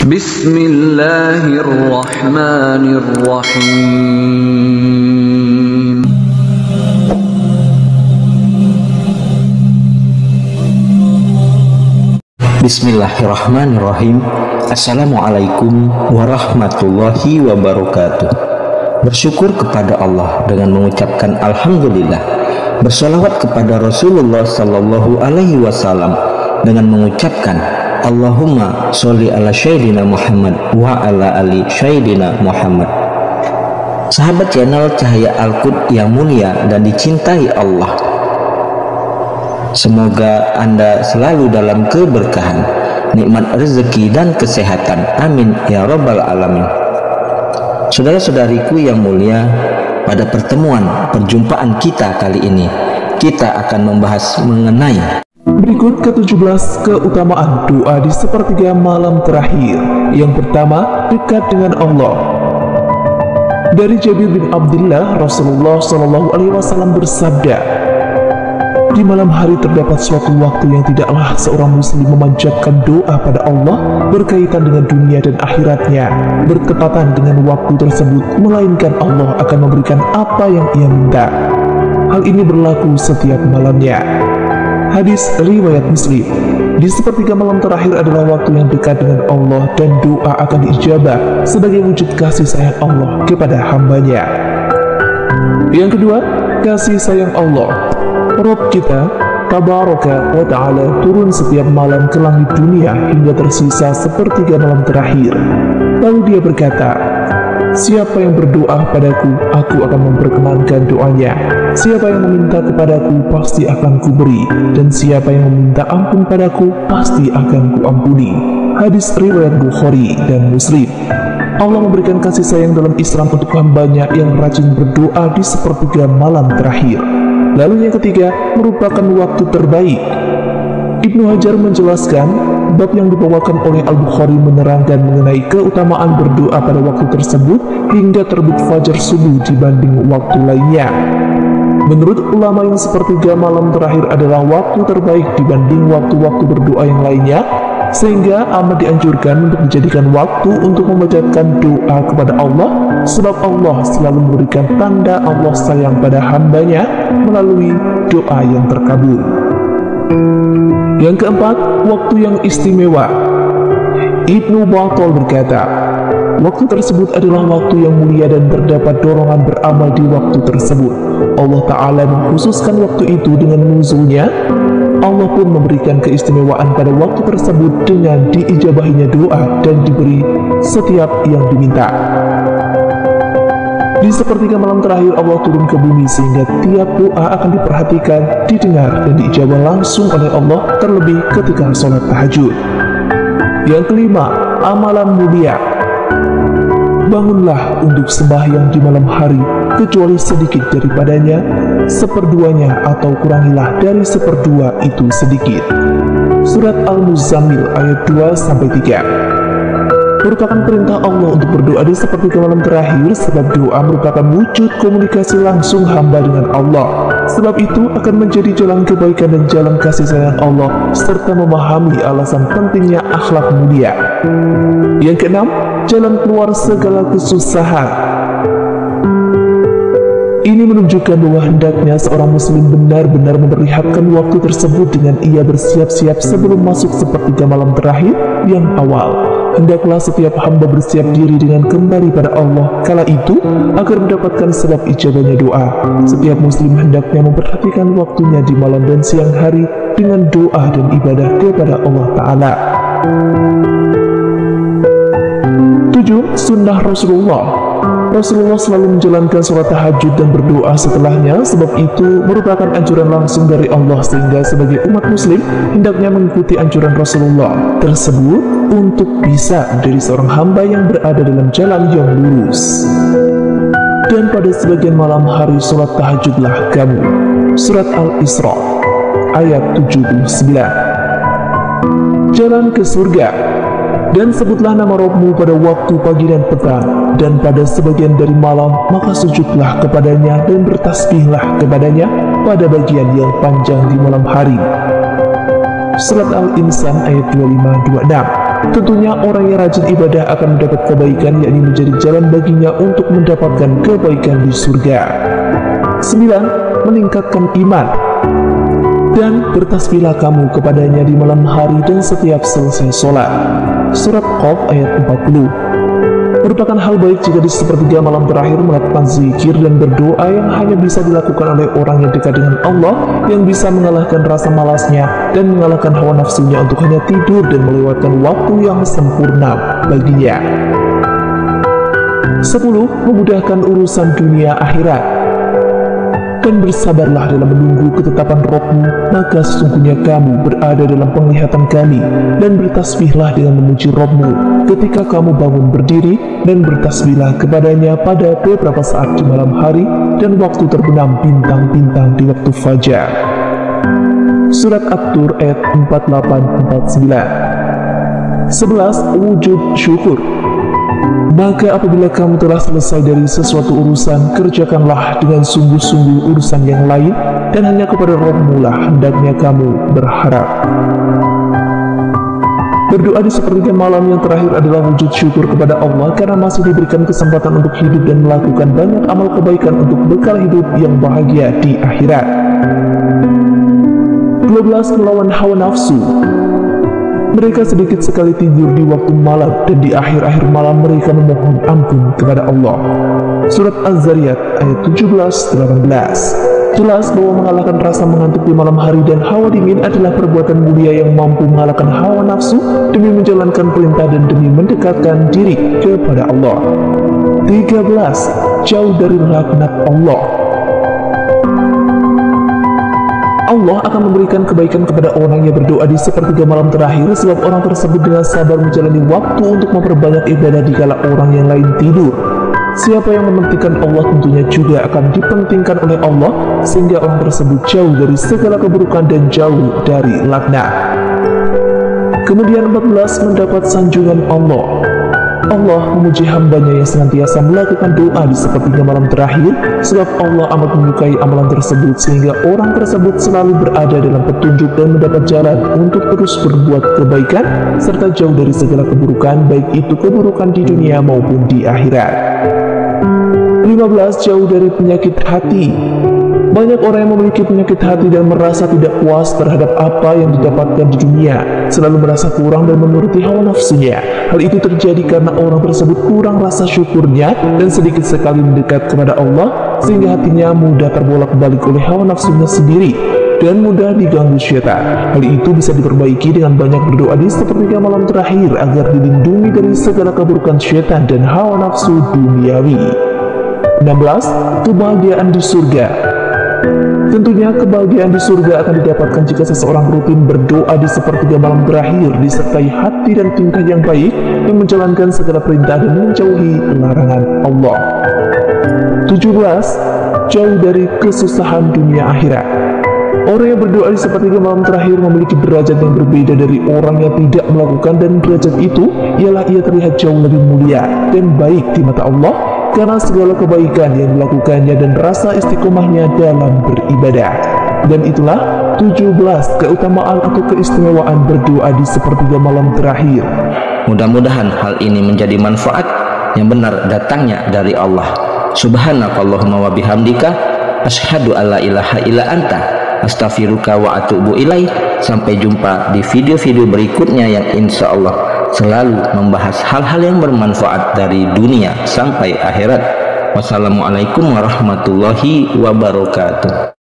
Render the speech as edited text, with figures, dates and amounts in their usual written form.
Bismillahirrahmanirrahim. Bismillahirrahmanirrahim. Assalamualaikum warahmatullahi wabarakatuh. Bersyukur kepada Allah dengan mengucapkan Alhamdulillah. Bersolawat kepada Rasulullah Sallallahu Alaihi Wasallam dengan mengucapkan Allahumma sholli ala Sayyidina Muhammad wa ala ali Sayyidina Muhammad. Sahabat channel Cahaya Al-Qud yang mulia dan dicintai Allah, semoga Anda selalu dalam keberkahan, nikmat rezeki dan kesehatan. Amin ya rabbal alamin. Saudara-saudariku yang mulia, pada perjumpaan kita kali ini, kita akan membahas mengenai berikut ke-17 keutamaan doa di sepertiga malam terakhir. Yang pertama, dekat dengan Allah. Dari Jabir bin Abdullah, Rasulullah Shallallahu Alaihi Wasallam bersabda, di malam hari terdapat suatu waktu yang tidaklah seorang muslim memanjatkan doa pada Allah berkaitan dengan dunia dan akhiratnya bertepatan dengan waktu tersebut, melainkan Allah akan memberikan apa yang ia minta. Hal ini berlaku setiap malamnya. Hadis riwayat Muslim. Di sepertiga malam terakhir adalah waktu yang dekat dengan Allah dan doa akan diijabah sebagai wujud kasih sayang Allah kepada hambanya. Yang kedua, kasih sayang Allah. Rabb kita Tabaraka wa Ta'ala turun setiap malam ke langit dunia hingga tersisa sepertiga malam terakhir. Lalu dia berkata, siapa yang berdoa padaku, aku akan memperkenankan doanya. Siapa yang meminta kepadaku, pasti akan kuberi. Dan siapa yang meminta ampun padaku, pasti akan kuampuni. Hadis riwayat Bukhari dan Muslim. Allah memberikan kasih sayang dalam Islam untuk hambanya yang rajin berdoa di sepertiga malam terakhir. Lalu yang ketiga, merupakan waktu terbaik. Ibnu Hajar menjelaskan, bab yang dibawakan oleh Al-Bukhari menerangkan mengenai keutamaan berdoa pada waktu tersebut hingga terbit fajar subuh dibanding waktu lainnya. Menurut ulama, yang sepertiga malam terakhir adalah waktu terbaik dibanding waktu-waktu berdoa yang lainnya, sehingga amat dianjurkan untuk dijadikan waktu untuk memanjatkan doa kepada Allah, sebab Allah selalu memberikan tanda Allah sayang pada hambanya melalui doa yang terkabul. Yang keempat, waktu yang istimewa. Ibnu Battal berkata, waktu tersebut adalah waktu yang mulia dan terdapat dorongan beramal di waktu tersebut. Allah Ta'ala mengkhususkan waktu itu dengan nuzulnya. Allah pun memberikan keistimewaan pada waktu tersebut dengan diijabahinya doa dan diberi setiap yang diminta. Di sepertiga malam terakhir Allah turun ke bumi sehingga tiap doa akan diperhatikan, didengar, dan diijabah langsung oleh Allah, terlebih ketika sholat tahajud. Yang kelima, amalan mulia. Bangunlah untuk sembahyang di malam hari, kecuali sedikit daripadanya, seperduanya atau kurangilah dari seperdua itu sedikit. Surat Al-Muzammil ayat 2-3. Merupakan perintah Allah untuk berdoa di sepertiga malam terakhir, sebab doa merupakan wujud komunikasi langsung hamba dengan Allah. Sebab itu akan menjadi jalan kebaikan dan jalan kasih sayang Allah, serta memahami alasan pentingnya akhlak mulia. Yang keenam, jalan keluar segala kesusahan. Ini menunjukkan bahwa hendaknya seorang muslim benar-benar memperlihatkan waktu tersebut dengan ia bersiap-siap sebelum masuk sepertiga malam terakhir yang awal. Hendaklah setiap hamba bersiap diri dengan kembali pada Allah kala itu agar mendapatkan sebab ijabahnya doa. Setiap muslim hendaknya memperhatikan waktunya di malam dan siang hari dengan doa dan ibadah kepada Allah Ta'ala. 7. Sunnah Rasulullah. Rasulullah selalu menjalankan sholat tahajud dan berdoa setelahnya, sebab itu merupakan anjuran langsung dari Allah, sehingga sebagai umat muslim hendaknya mengikuti anjuran Rasulullah tersebut untuk bisa menjadi seorang hamba yang berada dalam jalan yang lurus. Dan pada sebagian malam hari sholat tahajudlah kamu. Surat Al-Isra ayat 79. Jalan ke surga. Dan sebutlah nama Rabbmu pada waktu pagi dan petang, dan pada sebagian dari malam, maka sujudlah kepadanya dan bertasbihlah kepadanya pada bagian yang panjang di malam hari. Surat Al-Insan ayat 25-26. Tentunya orang yang rajin ibadah akan mendapat kebaikan, yakni menjadi jalan baginya untuk mendapatkan kebaikan di surga. 9. Meningkatkan iman. Dan bertasbihlah kamu kepadanya di malam hari dan setiap selesai sholat. Surat Qaf ayat 40. Merupakan hal baik jika di sepertiga malam terakhir melakukan zikir dan berdoa yang hanya bisa dilakukan oleh orang yang dekat dengan Allah, yang bisa mengalahkan rasa malasnya dan mengalahkan hawa nafsunya untuk hanya tidur dan melewatkan waktu yang sempurna baginya. 10. Memudahkan urusan dunia akhirat. Dan bersabarlah dalam menunggu ketetapan Rabb-Mu, maka sesungguhnya kamu berada dalam penglihatan kami, dan bertasbihlah dengan memuji Rabb-Mu ketika kamu bangun berdiri, dan bertasbihlah kepadanya pada beberapa saat di malam hari dan waktu terbenam bintang-bintang di waktu fajar. Surat At-Tur ayat 48-49. 11. Wujud syukur. Maka apabila kamu telah selesai dari sesuatu urusan, kerjakanlah dengan sungguh-sungguh urusan yang lain, dan hanya kepada Rabb-Mu lah hendaknya kamu berharap. Berdoa di sepertiga malam yang terakhir adalah wujud syukur kepada Allah karena masih diberikan kesempatan untuk hidup dan melakukan banyak amal kebaikan untuk bekal hidup yang bahagia di akhirat. 12. Melawan hawa nafsu. Mereka sedikit sekali tidur di waktu malam, dan di akhir-akhir malam mereka memohon ampun kepada Allah. Surat Az-Zariyat ayat 17-18. Jelas bahwa mengalahkan rasa mengantuk di malam hari dan hawa dingin adalah perbuatan mulia yang mampu mengalahkan hawa nafsu demi menjalankan perintah dan demi mendekatkan diri kepada Allah. 13. Jauh dari laknat Allah. Allah akan memberikan kebaikan kepada orang yang berdoa di sepertiga malam terakhir, sebab orang tersebut dengan sabar menjalani waktu untuk memperbanyak ibadah dikala orang yang lain tidur. Siapa yang mementingkan Allah tentunya juga akan dipentingkan oleh Allah, sehingga orang tersebut jauh dari segala keburukan dan jauh dari laknat. Kemudian 14. Mendapat sanjungan Allah. Allah memuji hambanya yang senantiasa melakukan doa di sepertiga malam terakhir, sebab Allah amat menyukai amalan tersebut, sehingga orang tersebut selalu berada dalam petunjuk dan mendapat jalan untuk terus berbuat kebaikan serta jauh dari segala keburukan, baik itu keburukan di dunia maupun di akhirat. 15. Jauh dari penyakit hati. Banyak orang yang memiliki penyakit hati dan merasa tidak puas terhadap apa yang didapatkan di dunia, selalu merasa kurang dan menuruti hawa nafsunya. Hal itu terjadi karena orang tersebut kurang rasa syukurnya dan sedikit sekali mendekat kepada Allah, sehingga hatinya mudah terbolak-balik oleh hawa nafsunya sendiri dan mudah diganggu syaitan. Hal itu bisa diperbaiki dengan banyak berdoa di sepertiga malam terakhir agar dilindungi dari segala keburukan syaitan dan hawa nafsu duniawi. 16. Kebahagiaan di surga. Tentunya kebahagiaan di surga akan didapatkan jika seseorang rutin berdoa di sepertiga malam terakhir, disertai hati dan tingkah yang baik, yang menjalankan segala perintah dan menjauhi larangan Allah. 17. Jauh dari kesusahan dunia akhirat. Orang yang berdoa di sepertiga malam terakhir memiliki derajat yang berbeda dari orang yang tidak melakukan, dan derajat itu ialah ia terlihat jauh lebih mulia dan baik di mata Allah karena segala kebaikan yang dilakukannya dan rasa istiqomahnya dalam beribadah. Dan itulah 17 keutamaan atau keistimewaan berdoa di sepertiga malam terakhir. Mudah-mudahan hal ini menjadi manfaat yang benar datangnya dari Allah. Subhanakallahumma wa bihamdika asyhadu alla ilaha illa anta astaghfiruka wa atubu ilaik. Sampai jumpa di video-video berikutnya yang insya Allah selalu membahas hal-hal yang bermanfaat dari dunia sampai akhirat. Wassalamualaikum warahmatullahi wabarakatuh.